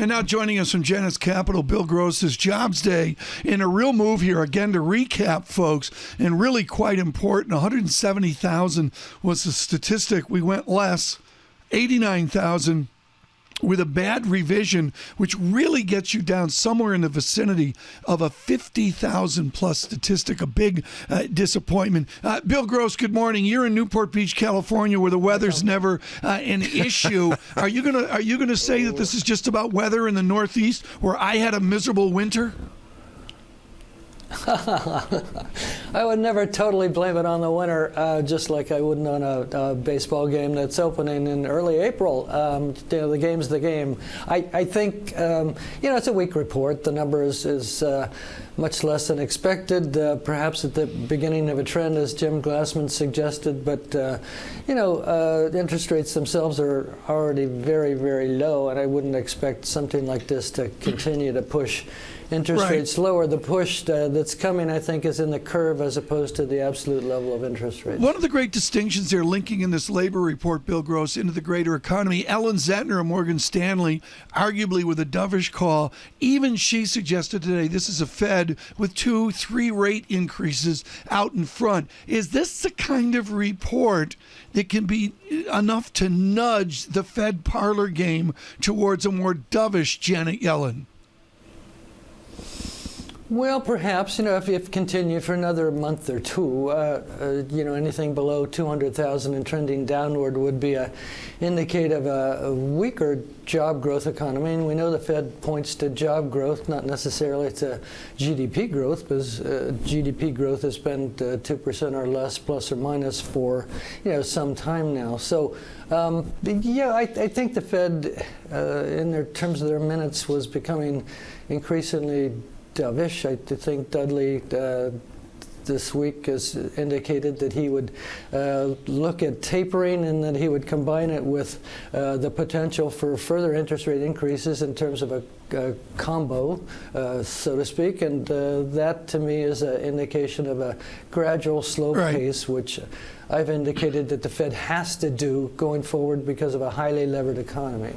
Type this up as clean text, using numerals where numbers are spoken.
And now joining us from Janus Capital, Bill Gross, is Jobs Day. In a real move here, again, to recap, folks, and really quite important, 170,000 was the statistic. We went less, 89,000 with a bad revision, which really gets you down somewhere in the vicinity of a 50,000 plus statistic, a big disappointment. Bill Gross, good morning. You're in Newport Beach, California, where the weather's never an issue. Are you gonna say that this is just about weather in the Northeast, where I had a miserable winter? I would never totally blame it on the winter, just like I wouldn't on a baseball game that's opening in early April. The game's the game. I think, it's a weak report. The number is much less than expected, perhaps at the beginning of a trend, as Jim Glassman suggested. But, interest rates themselves are already very, very low, and I wouldn't expect something like this to continue to push interest rates lower. The push that's coming, I think, is in the curve as opposed to the absolute level of interest rates. One of the great distinctions they're linking in this labor report, Bill Gross, into the greater economy, Ellen Zentner of Morgan Stanley, arguably with a dovish call, even she suggested today this is a Fed with 2-3 rate increases out in front. Is this the kind of report that can be enough to nudge the Fed parlor game towards a more dovish Janet Yellen? Well, perhaps, if you continue for another month or two, anything below 200,000 and trending downward would be indicate of a weaker job growth economy. And we know the Fed points to job growth, not necessarily to GDP growth, because GDP growth has been 2% or less, plus or minus, for some time now. So, I think the Fed, in their terms of their minutes, was becoming increasingly dovish. I think Dudley this week has indicated that he would look at tapering and that he would combine it with the potential for further interest rate increases in terms of a combo, so to speak. And that, to me, is an indication of a gradual, slow pace, which I've indicated that the Fed has to do going forward because of a highly levered economy.